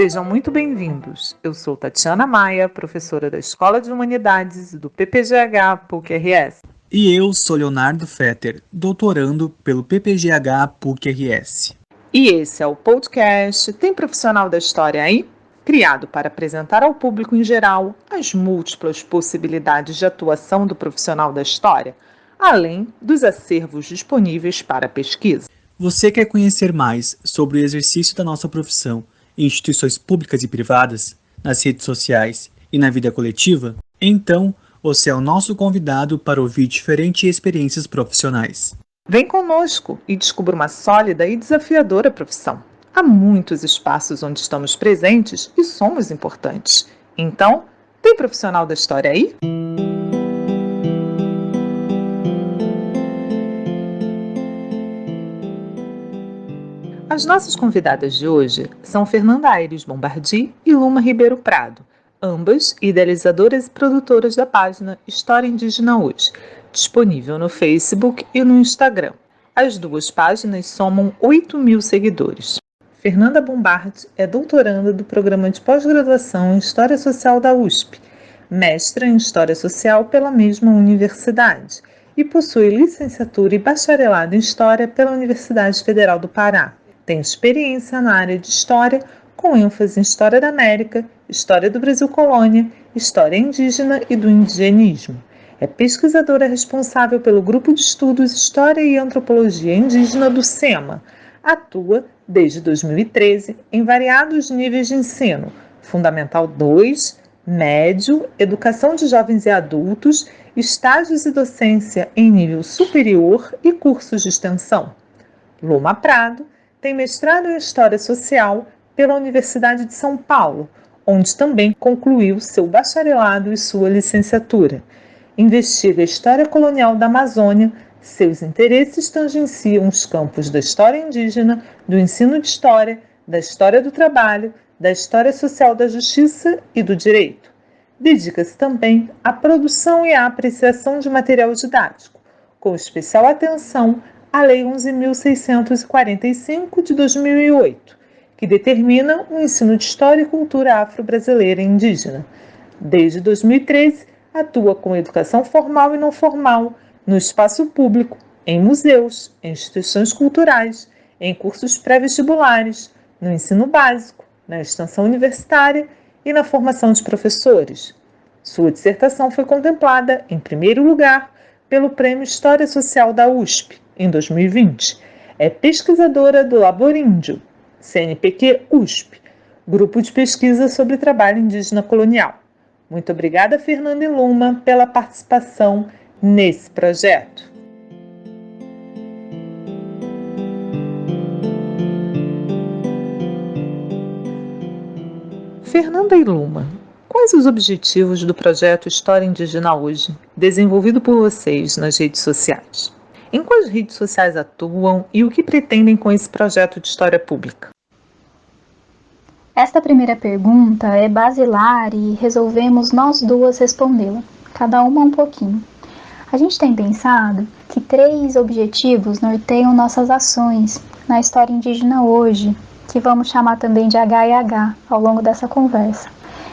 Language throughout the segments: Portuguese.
Sejam muito bem-vindos. Eu sou Tatiana Maia, professora da Escola de Humanidades do PPGH PUC-RS. E eu sou Leonardo Fetter, doutorando pelo PPGH PUC-RS. E esse é o podcast Tem Profissional da História aí? Criado para apresentar ao público em geral as múltiplas possibilidades de atuação do profissional da história, além dos acervos disponíveis para pesquisa. Você quer conhecer mais sobre o exercício da nossa profissão em instituições públicas e privadas, nas redes sociais e na vida coletiva? Então, você é o nosso convidado para ouvir diferentes experiências profissionais. Vem conosco e descubra uma sólida e desafiadora profissão. Há muitos espaços onde estamos presentes e somos importantes. Então, tem profissional da história aí? As nossas convidadas de hoje são Fernanda Aires Bombardi e Luma Ribeiro Prado, ambas idealizadoras e produtoras da página História Indígena Hoje, disponível no Facebook e no Instagram. As duas páginas somam 8.000 seguidores. Fernanda Bombardi é doutoranda do Programa de Pós-Graduação em História Social da USP, mestra em História Social pela mesma universidade e possui licenciatura e bacharelado em História pela Universidade Federal do Pará. Tem experiência na área de História, com ênfase em História da América, História do Brasil Colônia, História Indígena e do Indigenismo. É pesquisadora responsável pelo Grupo de Estudos História e Antropologia Indígena do SEMA. Atua, desde 2013, em variados níveis de ensino, Fundamental 2, Médio, Educação de Jovens e Adultos, estágios e docência em nível superior e cursos de extensão. Luma Prado tem mestrado em História Social pela Universidade de São Paulo, onde também concluiu seu bacharelado e sua licenciatura. Investiga a história colonial da Amazônia. Seus interesses tangenciam os campos da história indígena, do ensino de história, da história do trabalho, da história social da justiça e do direito. Dedica-se também à produção e à apreciação de material didático, com especial atenção à Lei 11.645 de 2008, que determina o ensino de história e cultura afro-brasileira e indígena. Desde 2013, atua com educação formal e não formal, no espaço público, em museus, em instituições culturais, em cursos pré-vestibulares, no ensino básico, na extensão universitária e na formação de professores. Sua dissertação foi contemplada, em primeiro lugar, pelo Prêmio História Social da USP, em 2020. É pesquisadora do Laboríndio, CNPq-USP, Grupo de Pesquisa sobre Trabalho Indígena Colonial. Muito obrigada, Fernanda e Luma, pela participação nesse projeto. Fernanda e Luma, quais os objetivos do projeto História Indígena Hoje, desenvolvido por vocês nas redes sociais? Em quais redes sociais atuam e o que pretendem com esse projeto de história pública? Esta primeira pergunta é basilar e resolvemos nós duas respondê-la, cada uma um pouquinho. A gente tem pensado que 3 objetivos norteiam nossas ações na história indígena hoje, que vamos chamar também de HIH ao longo dessa conversa.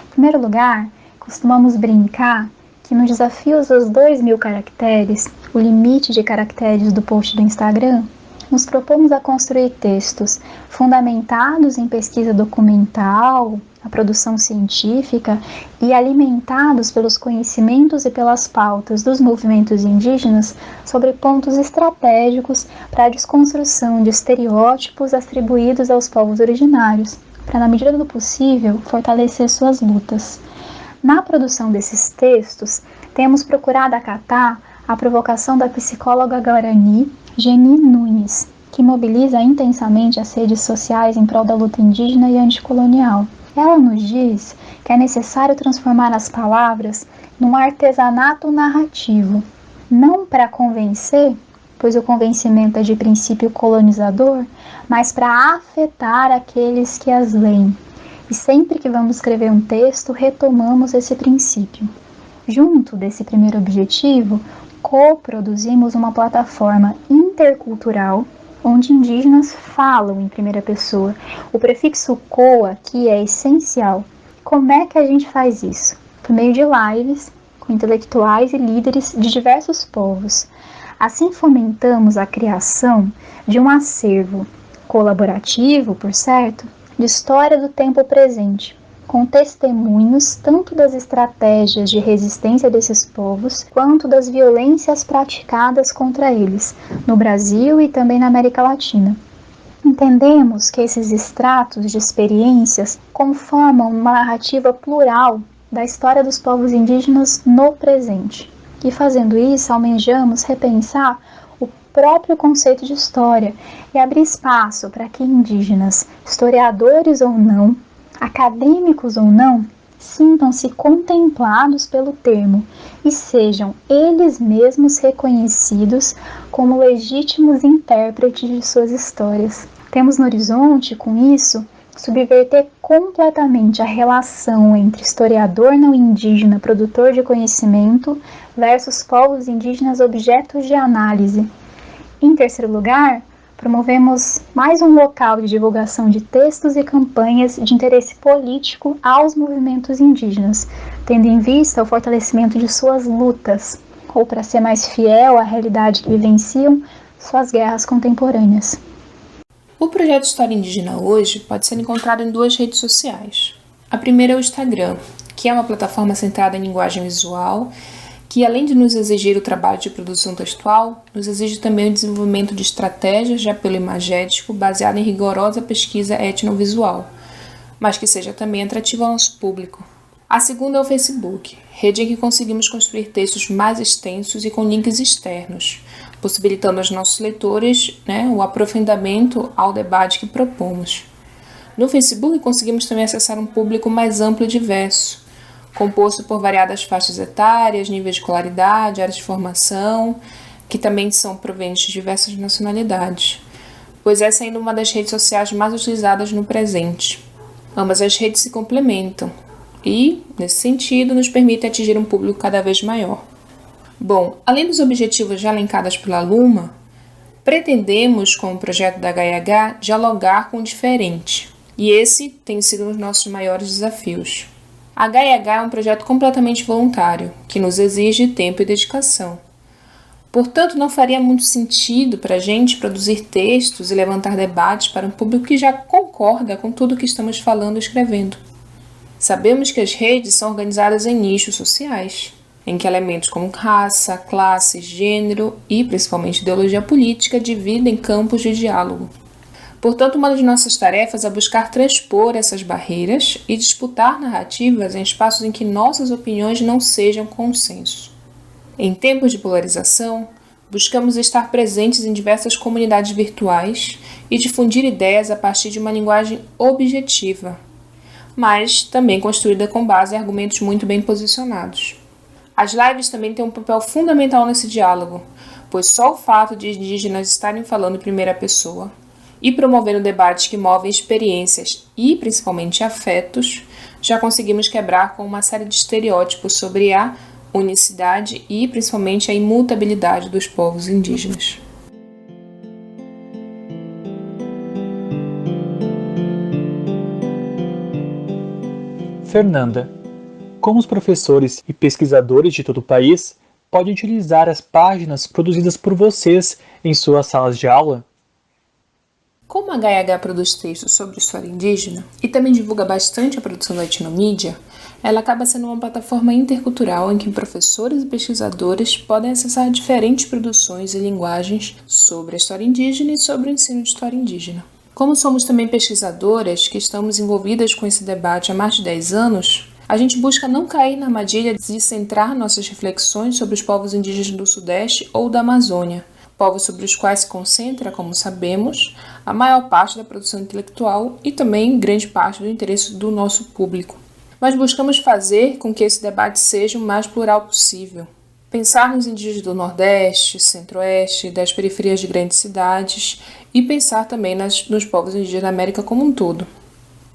Em primeiro lugar, costumamos brincar que nos desafios dos 2.000 caracteres, o limite de caracteres do post do Instagram, nos propomos a construir textos fundamentados em pesquisa documental, a produção científica e alimentados pelos conhecimentos e pelas pautas dos movimentos indígenas sobre pontos estratégicos para a desconstrução de estereótipos atribuídos aos povos originários, para, na medida do possível, fortalecer suas lutas. Na produção desses textos, temos procurado acatar a provocação da psicóloga guarani Geni Nunes, que mobiliza intensamente as redes sociais em prol da luta indígena e anticolonial. Ela nos diz que é necessário transformar as palavras num artesanato narrativo, não para convencer, pois o convencimento é de princípio colonizador, mas para afetar aqueles que as leem. E sempre que vamos escrever um texto, retomamos esse princípio. Junto desse primeiro objetivo, coproduzimos uma plataforma intercultural onde indígenas falam em primeira pessoa. O prefixo coa aqui é essencial. Como é que a gente faz isso? Por meio de lives com intelectuais e líderes de diversos povos. Assim fomentamos a criação de um acervo colaborativo, por certo, de história do tempo presente, com testemunhos tanto das estratégias de resistência desses povos, quanto das violências praticadas contra eles, no Brasil e também na América Latina. Entendemos que esses extratos de experiências conformam uma narrativa plural da história dos povos indígenas no presente. E fazendo isso, almejamos repensar o próprio conceito de história e abrir espaço para que indígenas, historiadores ou não, acadêmicos ou não, sintam-se contemplados pelo termo e sejam eles mesmos reconhecidos como legítimos intérpretes de suas histórias. Temos no horizonte, com isso, subverter completamente a relação entre historiador não indígena, produtor de conhecimento, versus povos indígenas objetos de análise. Em terceiro lugar, promovemos mais um local de divulgação de textos e campanhas de interesse político aos movimentos indígenas, tendo em vista o fortalecimento de suas lutas, ou para ser mais fiel à realidade que vivenciam, suas guerras contemporâneas. O projeto História Indígena Hoje pode ser encontrado em 2 redes sociais. A primeira é o Instagram, que é uma plataforma centrada em linguagem visual, que além de nos exigir o trabalho de produção textual, nos exige também o desenvolvimento de estratégias de apelo imagético baseada em rigorosa pesquisa etnovisual, mas que seja também atrativa ao nosso público. A segunda é o Facebook, rede em que conseguimos construir textos mais extensos e com links externos, possibilitando aos nossos leitores o aprofundamento ao debate que propomos. No Facebook conseguimos também acessar um público mais amplo e diverso, composto por variadas faixas etárias, níveis de escolaridade, áreas de formação, que também são provenientes de diversas nacionalidades, pois essa é ainda uma das redes sociais mais utilizadas no presente. Ambas as redes se complementam e, nesse sentido, nos permitem atingir um público cada vez maior. Bom, além dos objetivos já elencados pela Luma, pretendemos, com o projeto da HIH, dialogar com o diferente, e esse tem sido um dos nossos maiores desafios. A HIH é um projeto completamente voluntário, que nos exige tempo e dedicação. Portanto, não faria muito sentido para a gente produzir textos e levantar debates para um público que já concorda com tudo o que estamos falando e escrevendo. Sabemos que as redes são organizadas em nichos sociais, em que elementos como raça, classe, gênero e, principalmente, ideologia política dividem campos de diálogo. Portanto, uma das nossas tarefas é buscar transpor essas barreiras e disputar narrativas em espaços em que nossas opiniões não sejam consenso. Em tempos de polarização, buscamos estar presentes em diversas comunidades virtuais e difundir ideias a partir de uma linguagem objetiva, mas também construída com base em argumentos muito bem posicionados. As lives também têm um papel fundamental nesse diálogo, pois só o fato de indígenas estarem falando em primeira pessoa e promovendo debates que movem experiências e, principalmente, afetos, já conseguimos quebrar com uma série de estereótipos sobre a unicidade e, principalmente, a imutabilidade dos povos indígenas. Fernanda, como os professores e pesquisadores de todo o país podem utilizar as páginas produzidas por vocês em suas salas de aula? Como a HIH produz textos sobre história indígena e também divulga bastante a produção da etnomídia, ela acaba sendo uma plataforma intercultural em que professores e pesquisadores podem acessar diferentes produções e linguagens sobre a história indígena e sobre o ensino de história indígena. Como somos também pesquisadoras que estamos envolvidas com esse debate há mais de 10 anos, a gente busca não cair na armadilha de centrar nossas reflexões sobre os povos indígenas do Sudeste ou da Amazônia, povos sobre os quais se concentra, como sabemos, a maior parte da produção intelectual e também grande parte do interesse do nosso público. Mas buscamos fazer com que esse debate seja o mais plural possível. Pensar nos indígenas do Nordeste, Centro-Oeste, das periferias de grandes cidades e pensar também nos povos indígenas da América como um todo.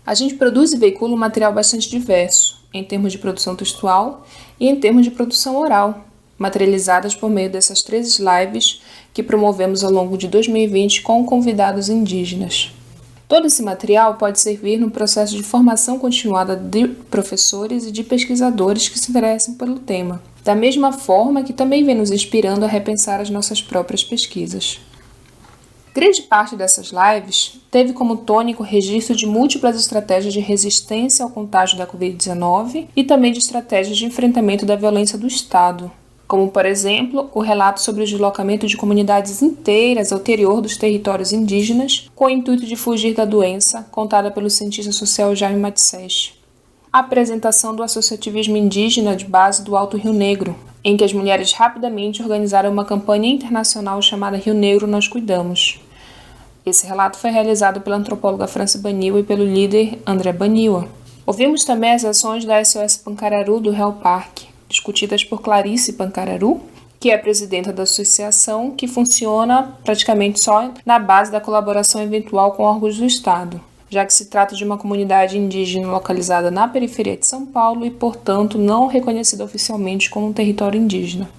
A gente produz e veicula um material bastante diverso, em termos de produção textual e em termos de produção oral, materializadas por meio dessas 13 lives que promovemos ao longo de 2020 com convidados indígenas. Todo esse material pode servir no processo de formação continuada de professores e de pesquisadores que se interessam pelo tema, da mesma forma que também vem nos inspirando a repensar as nossas próprias pesquisas. Grande parte dessas lives teve como tônico o registro de múltiplas estratégias de resistência ao contágio da Covid-19 e também de estratégias de enfrentamento da violência do Estado, como, por exemplo, o relato sobre o deslocamento de comunidades inteiras ao interior dos territórios indígenas com o intuito de fugir da doença, contada pelo cientista social Jaime Matsés. A apresentação do associativismo indígena de base do Alto Rio Negro, em que as mulheres rapidamente organizaram uma campanha internacional chamada Rio Negro Nós Cuidamos. Esse relato foi realizado pela antropóloga Franci Baniwa e pelo líder André Baniwa. Ouvimos também as ações da SOS Pancararu do Real Parque, discutidas por Clarice Pancararu, que é a presidenta da associação, que funciona praticamente só na base da colaboração eventual com órgãos do Estado, já que se trata de uma comunidade indígena localizada na periferia de São Paulo e, portanto, não reconhecida oficialmente como um território indígena.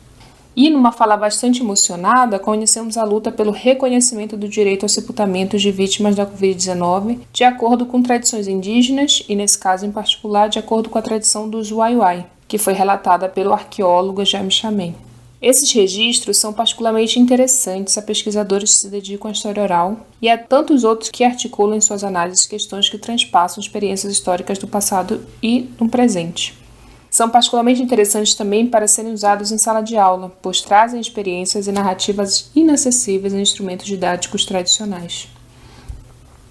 E, numa fala bastante emocionada, conhecemos a luta pelo reconhecimento do direito ao sepultamento de vítimas da Covid-19, de acordo com tradições indígenas e, nesse caso em particular, de acordo com a tradição dos Waiwai, que foi relatada pelo arqueólogo Jaime Chamem. Esses registros são particularmente interessantes a pesquisadores que se dedicam à história oral e a tantos outros que articulam em suas análises questões que transpassam experiências históricas do passado e do presente. São particularmente interessantes também para serem usados em sala de aula, pois trazem experiências e narrativas inacessíveis em instrumentos didáticos tradicionais.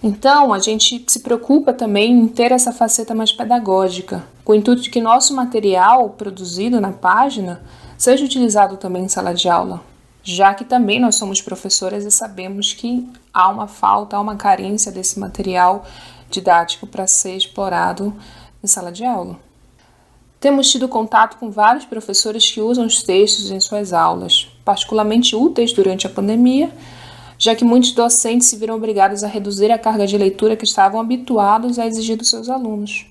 Então, a gente se preocupa também em ter essa faceta mais pedagógica, com o intuito de que nosso material produzido na página seja utilizado também em sala de aula, já que também nós somos professoras e sabemos que há uma falta, há uma carência desse material didático para ser explorado em sala de aula. Temos tido contato com vários professores que usam os textos em suas aulas, particularmente úteis durante a pandemia, já que muitos docentes se viram obrigados a reduzir a carga de leitura que estavam habituados a exigir dos seus alunos.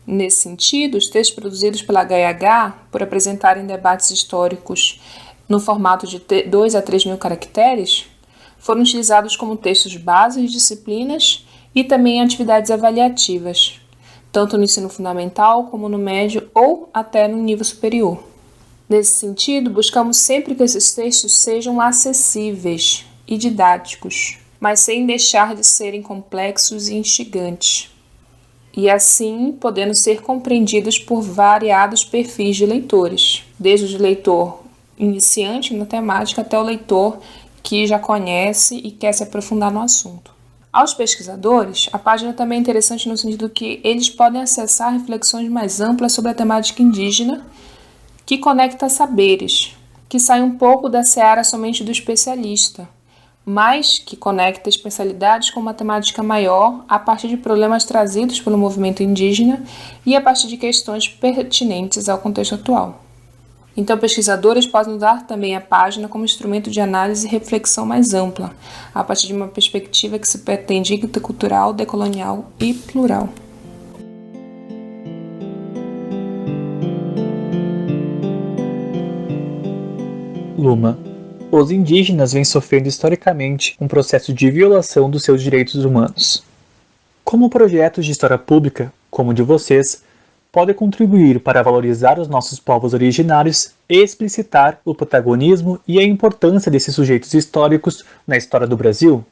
Nesse sentido, os textos produzidos pela HIH, por apresentarem debates históricos no formato de 2 a 3 mil caracteres, foram utilizados como textos base de disciplinas e também em atividades avaliativas, tanto no ensino fundamental como no médio ou até no nível superior. Nesse sentido, buscamos sempre que esses textos sejam acessíveis e didáticos, mas sem deixar de serem complexos e instigantes, e assim podendo ser compreendidos por variados perfis de leitores, desde o leitor iniciante na temática até o leitor que já conhece e quer se aprofundar no assunto. Aos pesquisadores, a página também é interessante no sentido que eles podem acessar reflexões mais amplas sobre a temática indígena, que conecta saberes, que sai um pouco da seara somente do especialista, mas que conecta especialidades com uma temática maior a partir de problemas trazidos pelo movimento indígena e a partir de questões pertinentes ao contexto atual. Então, pesquisadores podem usar também a página como instrumento de análise e reflexão mais ampla, a partir de uma perspectiva que se pretende intercultural, decolonial e plural. Luma. Os indígenas vêm sofrendo historicamente um processo de violação dos seus direitos humanos. Como projetos de história pública, como o de vocês, podem contribuir para valorizar os nossos povos originários e explicitar o protagonismo e a importância desses sujeitos históricos na história do Brasil?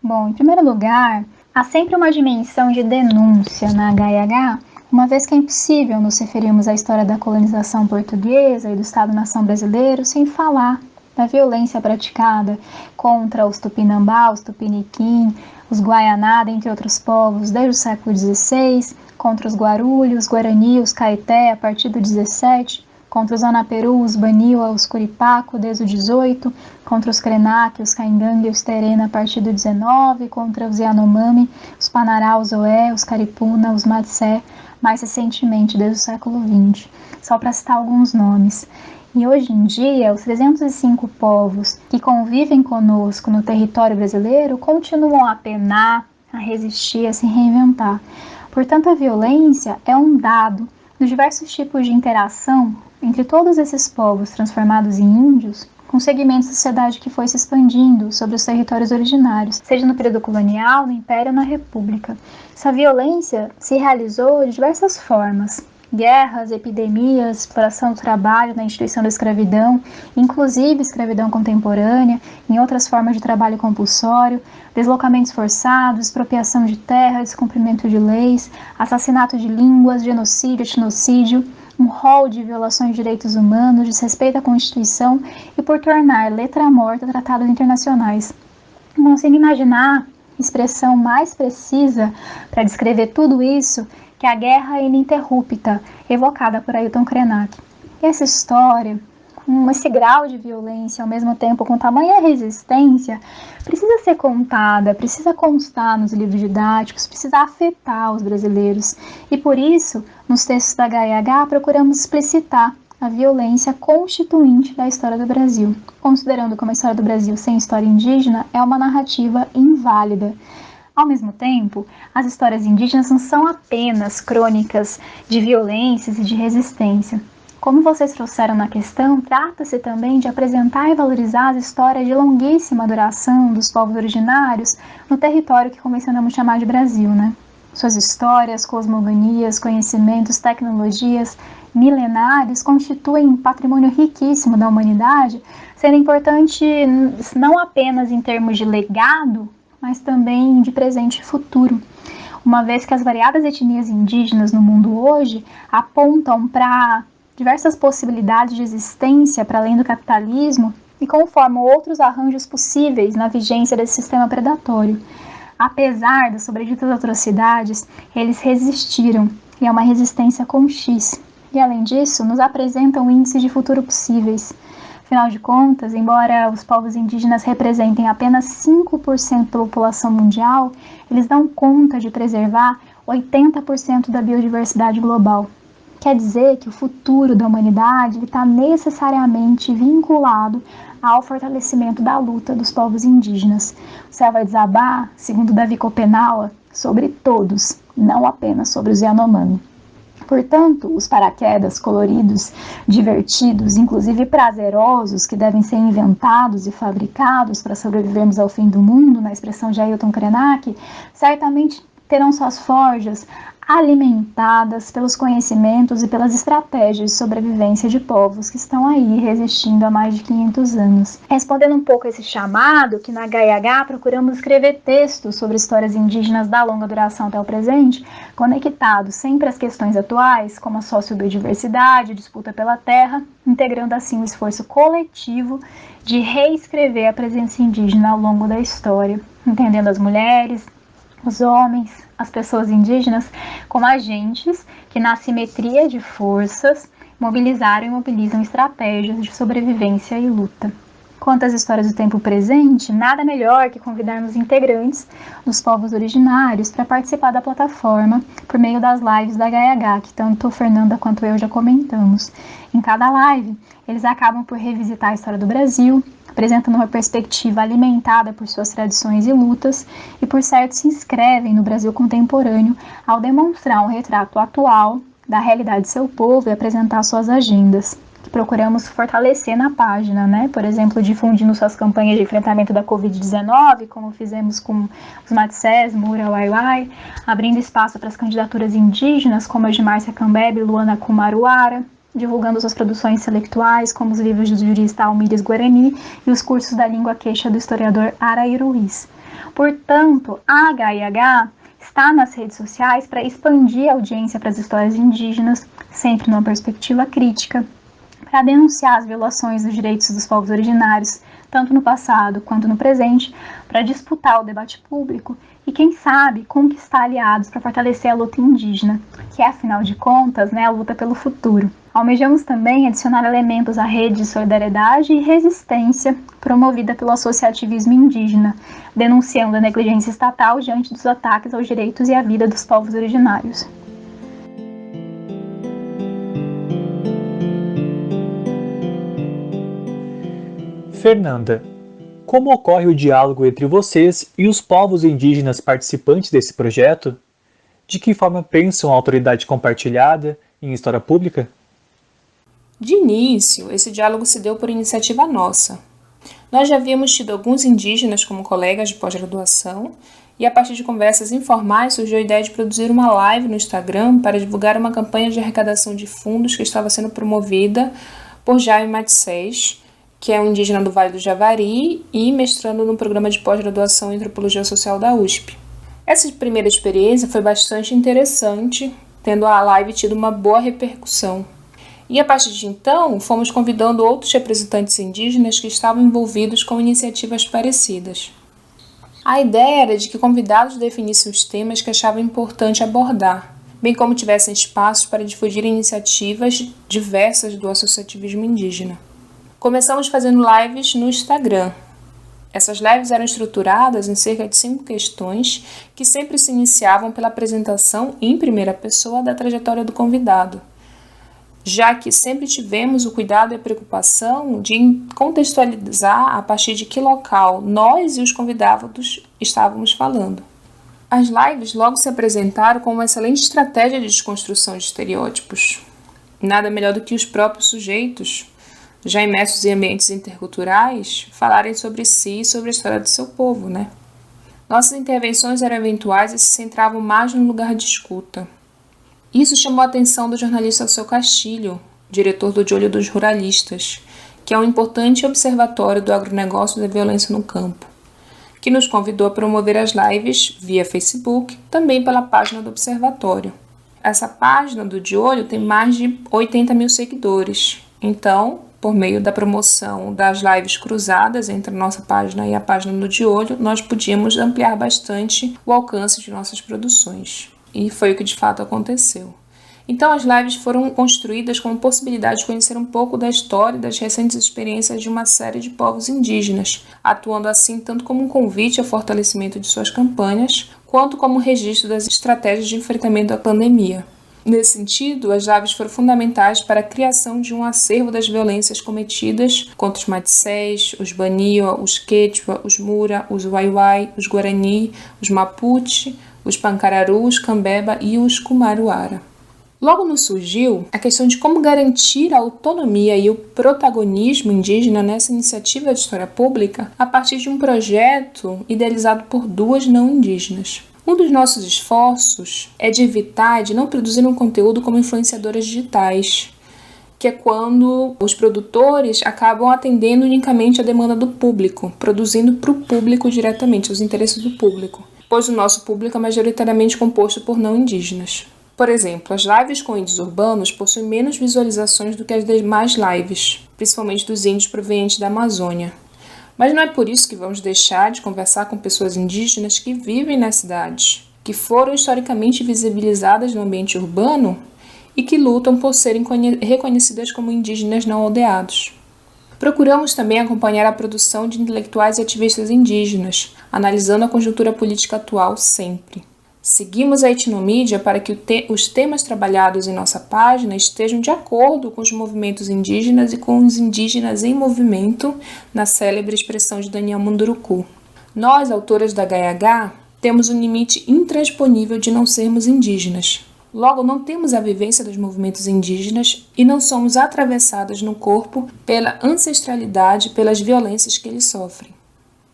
Bom, em primeiro lugar, há sempre uma dimensão de denúncia na HIH, uma vez que é impossível nos referirmos à história da colonização portuguesa e do Estado-nação brasileiro sem falar da violência praticada contra os Tupinambá, os Tupiniquim, os Guaianá, entre outros povos, desde o século XVI, contra os Guarulhos, os Guarani, os Caeté, a partir do 17, contra os Anaperu, os Baniwa, os Curipaco, desde o 18, contra os Krenak, os Caingangue e os Terena, a partir do 19, contra os Yanomami, os Panará, os Oé, os Caripuna, os Matsé, mais recentemente, desde o século XX, só para citar alguns nomes. E hoje em dia, os 305 povos que convivem conosco no território brasileiro continuam a penar, a resistir, a se reinventar. Portanto, a violência é um dado, dos diversos tipos de interação entre todos esses povos transformados em índios, com segmentos da sociedade que foi se expandindo sobre os territórios originários, seja no período colonial, no Império ou na República. Essa violência se realizou de diversas formas: guerras, epidemias, exploração do trabalho na instituição da escravidão, inclusive escravidão contemporânea, em outras formas de trabalho compulsório, deslocamentos forçados, expropriação de terra, descumprimento de leis, assassinato de línguas, genocídio, etnocídio, um rol de violações de direitos humanos, desrespeito à Constituição e por tornar letra morta tratados internacionais. Não consigo imaginar expressão mais precisa para descrever tudo isso que a guerra ininterrupta, evocada por Ailton Krenak. E essa história, com esse grau de violência, ao mesmo tempo com tamanha resistência, precisa ser contada, precisa constar nos livros didáticos, precisa afetar os brasileiros. E por isso, nos textos da HIH, procuramos explicitar a violência constituinte da história do Brasil, considerando como a história do Brasil sem história indígena é uma narrativa inválida. Ao mesmo tempo, as histórias indígenas não são apenas crônicas de violências e de resistência. Como vocês trouxeram na questão, trata-se também de apresentar e valorizar as histórias de longuíssima duração dos povos originários no território que convencionamos chamar de Brasil, né? Suas histórias, cosmogonias, conhecimentos, tecnologias milenares constituem um patrimônio riquíssimo da humanidade, sendo importante não apenas em termos de legado, mas também de presente e futuro, uma vez que as variadas etnias indígenas no mundo hoje apontam para diversas possibilidades de existência para além do capitalismo e conformam outros arranjos possíveis na vigência desse sistema predatório. Apesar das sobreditas atrocidades, eles resistiram, e é uma resistência com X. E além disso, nos apresentam índices de futuro possíveis. Afinal de contas, embora os povos indígenas representem apenas 5% da população mundial, eles dão conta de preservar 80% da biodiversidade global. Quer dizer que o futuro da humanidade está necessariamente vinculado ao fortalecimento da luta dos povos indígenas. O céu vai desabar, segundo Davi Copenaua, sobre todos, não apenas sobre os Yanomami. Portanto, os paraquedas coloridos, divertidos, inclusive prazerosos, que devem ser inventados e fabricados para sobrevivermos ao fim do mundo, na expressão de Ailton Krenak, certamente terão suas forjas alimentadas pelos conhecimentos e pelas estratégias de sobrevivência de povos que estão aí resistindo há mais de 500 anos. Respondendo um pouco a esse chamado, que na HIH procuramos escrever textos sobre histórias indígenas da longa duração até o presente, conectados sempre às questões atuais, como a sociobiodiversidade, disputa pela terra, integrando assim o esforço coletivo de reescrever a presença indígena ao longo da história, entendendo as mulheres, os homens, as pessoas indígenas como agentes que, na assimetria de forças, mobilizaram e mobilizam estratégias de sobrevivência e luta. Quanto às histórias do tempo presente, nada melhor que convidarmos integrantes dos povos originários para participar da plataforma por meio das lives da HIH, que tanto a Fernanda quanto eu já comentamos. Em cada live, eles acabam por revisitar a história do Brasil, apresentando uma perspectiva alimentada por suas tradições e lutas, e por certo se inscrevem no Brasil contemporâneo ao demonstrar um retrato atual da realidade de seu povo e apresentar suas agendas, que procuramos fortalecer na página, né? Por exemplo, difundindo suas campanhas de enfrentamento da Covid-19, como fizemos com os Matsés, Mura, Waiwai, abrindo espaço para as candidaturas indígenas, como as de Márcia Cambebe e Luana Kumaruara, divulgando suas produções intelectuais, como os livros do jurista Almíris Guarani e os cursos da língua queixa do historiador Araí Ruiz. Portanto, a HIH está nas redes sociais para expandir a audiência para as histórias indígenas, sempre numa perspectiva crítica, para denunciar as violações dos direitos dos povos originários, tanto no passado quanto no presente, para disputar o debate público e, quem sabe, conquistar aliados para fortalecer a luta indígena, que é, afinal de contas, a luta pelo futuro. Almejamos também adicionar elementos à rede de solidariedade e resistência promovida pelo associativismo indígena, denunciando a negligência estatal diante dos ataques aos direitos e à vida dos povos originários. Fernanda, como ocorre o diálogo entre vocês e os povos indígenas participantes desse projeto? De que forma pensam a autoridade compartilhada em história pública? De início, esse diálogo se deu por iniciativa nossa. Nós já havíamos tido alguns indígenas como colegas de pós-graduação e, a partir de conversas informais, surgiu a ideia de produzir uma live no Instagram para divulgar uma campanha de arrecadação de fundos que estava sendo promovida por Jaime Matsés, que é um indígena do Vale do Javari e mestrando no programa de pós-graduação em Antropologia Social da USP. Essa primeira experiência foi bastante interessante, tendo a live tido uma boa repercussão. E a partir de então, fomos convidando outros representantes indígenas que estavam envolvidos com iniciativas parecidas. A ideia era de que convidados definissem os temas que achavam importante abordar, bem como tivessem espaços para difundir iniciativas diversas do associativismo indígena. Começamos fazendo lives no Instagram. Essas lives eram estruturadas em cerca de 5 questões que sempre se iniciavam pela apresentação em primeira pessoa da trajetória do convidado, já que sempre tivemos o cuidado e a preocupação de contextualizar a partir de que local nós e os convidados estávamos falando. As lives logo se apresentaram como uma excelente estratégia de desconstrução de estereótipos. Nada melhor do que os próprios sujeitos, já imersos em ambientes interculturais, falarem sobre si e sobre a história do seu povo, né? Nossas intervenções eram eventuais e se centravam mais no lugar de escuta. Isso chamou a atenção do jornalista Alceu Castilho, diretor do De Olho dos Ruralistas, que é um importante observatório do agronegócio e da violência no campo, que nos convidou a promover as lives via Facebook, também pela página do observatório. Essa página do De Olho tem mais de 80 mil seguidores, então, por meio da promoção das lives cruzadas entre a nossa página e a página do De Olho, nós podíamos ampliar bastante o alcance de nossas produções. E foi o que de fato aconteceu. Então as lives foram construídas como possibilidade de conhecer um pouco da história e das recentes experiências de uma série de povos indígenas, atuando assim tanto como um convite ao fortalecimento de suas campanhas, quanto como um registro das estratégias de enfrentamento à pandemia. Nesse sentido, as lives foram fundamentais para a criação de um acervo das violências cometidas contra os Matsés, os Baniwa, os Quechua, os Mura, os Waiwai, os Guarani, os Mapuche, os Pancararu, os Cambeba e os Kumaruara. Logo nos surgiu a questão de como garantir a autonomia e o protagonismo indígena nessa iniciativa de história pública a partir de um projeto idealizado por 2 não indígenas. Um dos nossos esforços é de evitar de não produzir um conteúdo como influenciadoras digitais, que é quando os produtores acabam atendendo unicamente a demanda do público, produzindo para o público diretamente, os interesses do público, pois o nosso público é majoritariamente composto por não indígenas. Por exemplo, as lives com índios urbanos possuem menos visualizações do que as demais lives, principalmente dos índios provenientes da Amazônia. Mas não é por isso que vamos deixar de conversar com pessoas indígenas que vivem nas cidades, que foram historicamente visibilizadas no ambiente urbano e que lutam por serem reconhecidas como indígenas não aldeados. Procuramos também acompanhar a produção de intelectuais e ativistas indígenas, analisando a conjuntura política atual sempre. Seguimos a etnomídia para que os temas trabalhados em nossa página estejam de acordo com os movimentos indígenas e com os indígenas em movimento, na célebre expressão de Daniel Munduruku. Nós, autoras da GaiaH, temos um limite intransponível de não sermos indígenas. Logo, não temos a vivência dos movimentos indígenas e não somos atravessadas no corpo pela ancestralidade e pelas violências que eles sofrem.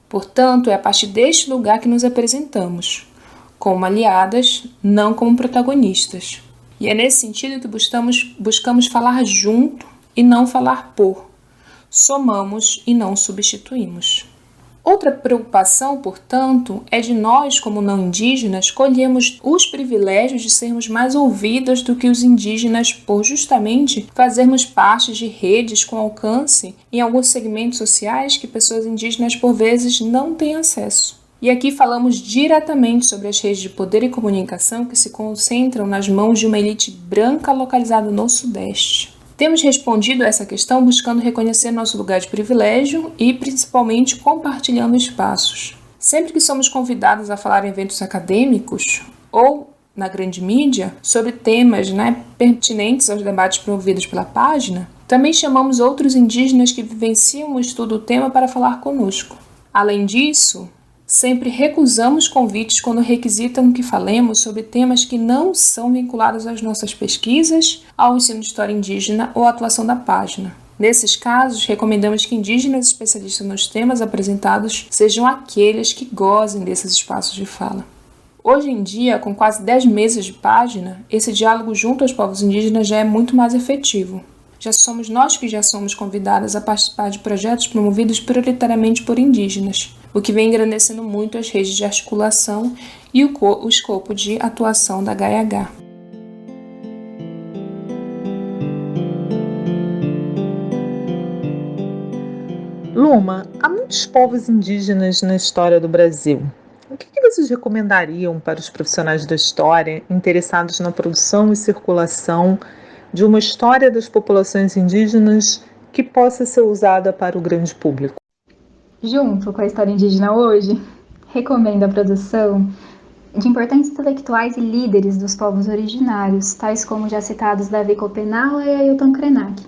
Portanto, é a partir deste lugar que nos apresentamos, como aliadas, não como protagonistas. E é nesse sentido que buscamos falar junto e não falar por. Somamos e não substituímos. Outra preocupação, portanto, é de nós, como não indígenas, colhemos os privilégios de sermos mais ouvidas do que os indígenas por justamente fazermos parte de redes com alcance em alguns segmentos sociais que pessoas indígenas por vezes não têm acesso. E aqui falamos diretamente sobre as redes de poder e comunicação que se concentram nas mãos de uma elite branca localizada no Sudeste. Temos respondido a essa questão buscando reconhecer nosso lugar de privilégio e, principalmente, compartilhando espaços. Sempre que somos convidados a falar em eventos acadêmicos ou na grande mídia sobre temas pertinentes aos debates promovidos pela página, também chamamos outros indígenas que vivenciam o estudo do tema para falar conosco. Além disso, Sempre recusamos convites quando requisitam que falemos sobre temas que não são vinculados às nossas pesquisas, ao ensino de história indígena ou à atuação da página. Nesses casos, recomendamos que indígenas especialistas nos temas apresentados sejam aqueles que gozem desses espaços de fala. Hoje em dia, com quase 10 meses de página, esse diálogo junto aos povos indígenas já é muito mais efetivo. Já somos nós que já somos convidadas a participar de projetos promovidos prioritariamente por indígenas, o que vem engrandecendo muito as redes de articulação e o escopo de atuação da HIH. Luma, há muitos povos indígenas na história do Brasil. O que vocês recomendariam para os profissionais da história interessados na produção e circulação de uma história das populações indígenas que possa ser usada para o grande público? Junto com a história indígena hoje, recomendo a produção de importantes intelectuais e líderes dos povos originários, tais como já citados Davi Copenaua e Ailton Krenak.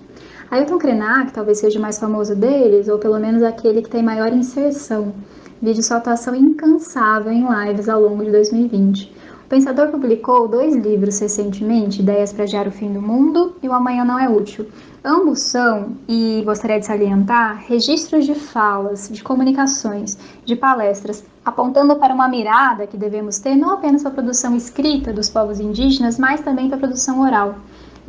Ailton Krenak talvez seja o mais famoso deles, ou pelo menos aquele que tem maior inserção, vide sua atuação incansável em lives ao longo de 2020. O pensador publicou 2 livros recentemente, Ideias para Adiar o Fim do Mundo e O Amanhã Não é Útil. Ambos são, e gostaria de salientar, registros de falas, de comunicações, de palestras, apontando para uma mirada que devemos ter não apenas para a produção escrita dos povos indígenas, mas também para a produção oral.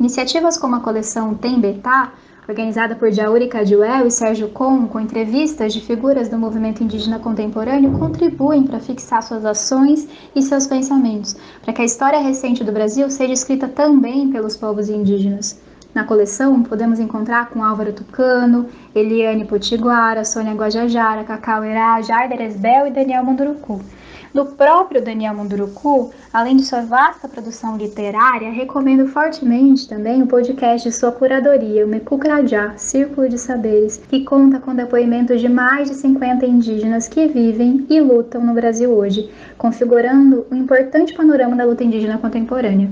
Iniciativas como a coleção Tem Betá, organizada por Jauri Cadiuel e Sérgio com entrevistas de figuras do movimento indígena contemporâneo, contribuem para fixar suas ações e seus pensamentos, para que a história recente do Brasil seja escrita também pelos povos indígenas. Na coleção, podemos encontrar com Álvaro Tucano, Eliane Potiguara, Sônia Guajajara, Cacau Herá, Jarder Esbel e Daniel Munduruku. Do próprio Daniel Munduruku, além de sua vasta produção literária, recomendo fortemente também o podcast de sua curadoria, o Mekukrajá, Círculo de Saberes, que conta com depoimentos de mais de 50 indígenas que vivem e lutam no Brasil hoje, configurando um importante panorama da luta indígena contemporânea.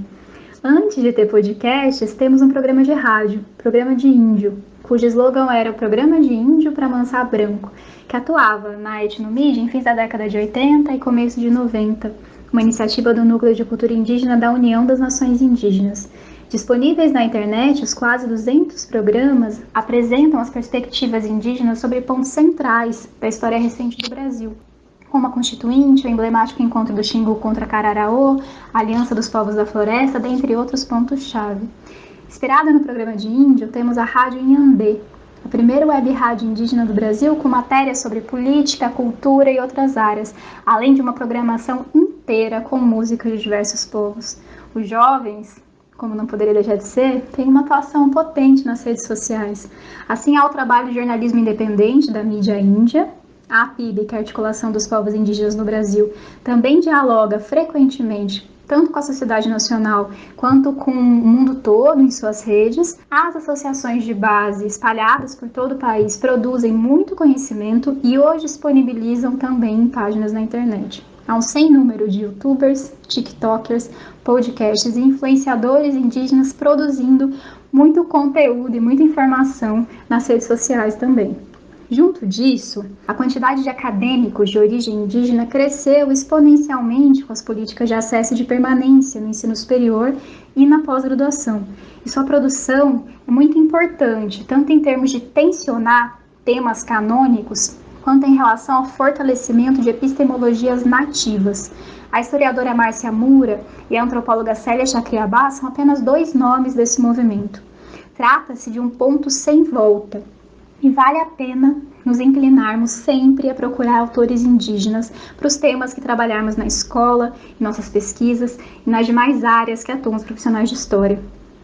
Antes de ter podcasts, temos um programa de rádio, Programa de Índio, cujo slogan era o Programa de Índio para Mansar Branco, que atuava na etnomídia em fins da década de 80 e começo de 90, uma iniciativa do Núcleo de Cultura Indígena da União das Nações Indígenas. Disponíveis na internet, os quase 200 programas apresentam as perspectivas indígenas sobre pontos centrais da história recente do Brasil, como a Constituinte, o emblemático encontro do Xingu contra Cararaô, a Aliança dos Povos da Floresta, dentre outros pontos-chave. Inspirada no Programa de Índio, temos a Rádio Inhandê, a primeira web rádio indígena do Brasil com matérias sobre política, cultura e outras áreas, além de uma programação inteira com música de diversos povos. Os jovens, como não poderia deixar de ser, têm uma atuação potente nas redes sociais. Assim há o trabalho de jornalismo independente da mídia índia. A APIB, que é a Articulação dos Povos Indígenas no Brasil, também dialoga frequentemente tanto com a sociedade nacional quanto com o mundo todo em suas redes. As associações de base espalhadas por todo o país produzem muito conhecimento e hoje disponibilizam também páginas na internet. Há um sem número de youtubers, tiktokers, podcasts e influenciadores indígenas produzindo muito conteúdo e muita informação nas redes sociais também. Junto disso, a quantidade de acadêmicos de origem indígena cresceu exponencialmente com as políticas de acesso e de permanência no ensino superior e na pós-graduação. E sua produção é muito importante, tanto em termos de tensionar temas canônicos, quanto em relação ao fortalecimento de epistemologias nativas. A historiadora Márcia Mura e a antropóloga Célia Chacriabá são apenas 2 nomes desse movimento. Trata-se de um ponto sem volta. E vale a pena nos inclinarmos sempre a procurar autores indígenas para os temas que trabalharmos na escola, em nossas pesquisas e nas demais áreas que atuam os profissionais de história.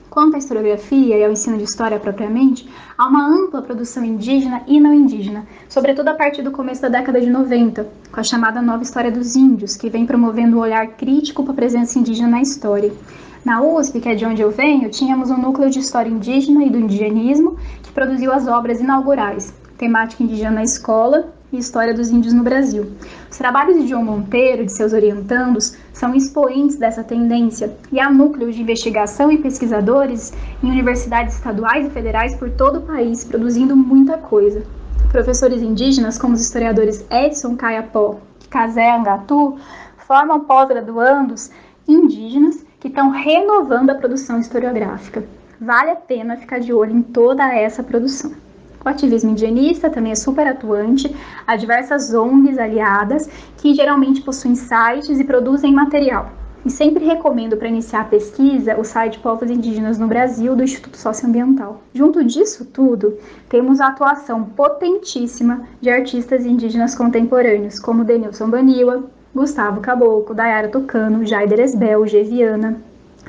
Quanto à historiografia e ao ensino de história propriamente, há uma ampla produção indígena e não indígena, sobretudo a partir do começo da década de 90, com a chamada Nova História dos Índios, que vem promovendo um olhar crítico para a presença indígena na história. Na USP, que é de onde eu venho, tínhamos um núcleo de história indígena e do indigenismo que produziu as obras inaugurais, Temática Indígena na Escola e História dos Índios no Brasil. Os trabalhos de João Monteiro e de seus orientandos são expoentes dessa tendência e há núcleos de investigação e pesquisadores em universidades estaduais e federais por todo o país, produzindo muita coisa. Professores indígenas, como os historiadores Edson Caiapó e Kazé Angatu, formam pós-graduandos indígenas que estão renovando a produção historiográfica. Vale a pena ficar de olho em toda essa produção. O ativismo indigenista também é super atuante, há diversas ONGs aliadas que geralmente possuem sites e produzem material. E sempre recomendo para iniciar a pesquisa o site Povos Indígenas no Brasil, do Instituto Socioambiental. Junto disso tudo, temos a atuação potentíssima de artistas indígenas contemporâneos, como Denilson Baniwa, Gustavo Caboclo, Dayara Tucano, Jaider Esbel, Geviana,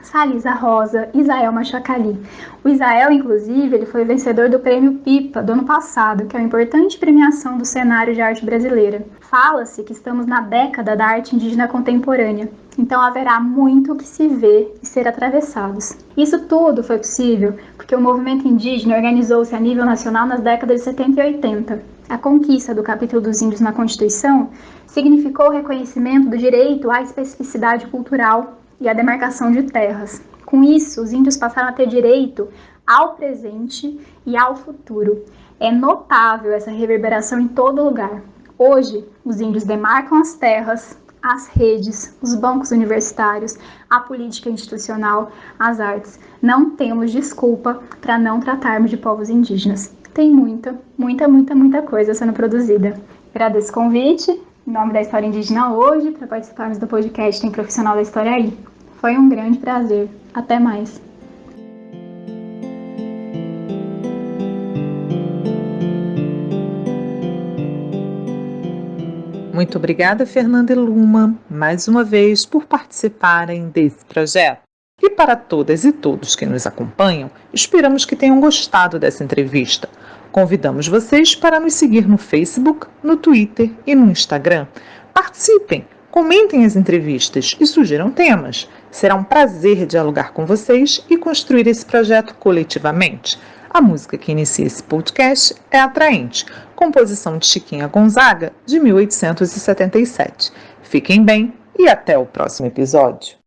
Salisa Rosa, Isael Machacali. O Isael, inclusive, ele foi vencedor do Prêmio Pipa do ano passado, que é uma importante premiação do cenário de arte brasileira. Fala-se que estamos na década da arte indígena contemporânea, então haverá muito que se ver e ser atravessados. Isso tudo foi possível porque o movimento indígena organizou-se a nível nacional nas décadas de 70 e 80. A conquista do capítulo dos índios na Constituição significou o reconhecimento do direito à especificidade cultural e a demarcação de terras. Com isso, os índios passaram a ter direito ao presente e ao futuro. É notável essa reverberação em todo lugar. Hoje, os índios demarcam as terras, as redes, os bancos universitários, a política institucional, as artes. Não temos desculpa para não tratarmos de povos indígenas. Tem muita coisa sendo produzida. Agradeço o convite, em nome da História Indígena Hoje, para participarmos do podcast Tem Profissional da História Aí. Foi um grande prazer. Até mais. Muito obrigada, Fernanda e Luma, mais uma vez por participarem desse projeto. E para todas e todos que nos acompanham, esperamos que tenham gostado dessa entrevista. Convidamos vocês para nos seguir no Facebook, no Twitter e no Instagram. Participem, comentem as entrevistas e sugiram temas. Será um prazer dialogar com vocês e construir esse projeto coletivamente. A música que inicia esse podcast é Atraente, composição de Chiquinha Gonzaga, de 1877. Fiquem bem e até o próximo episódio.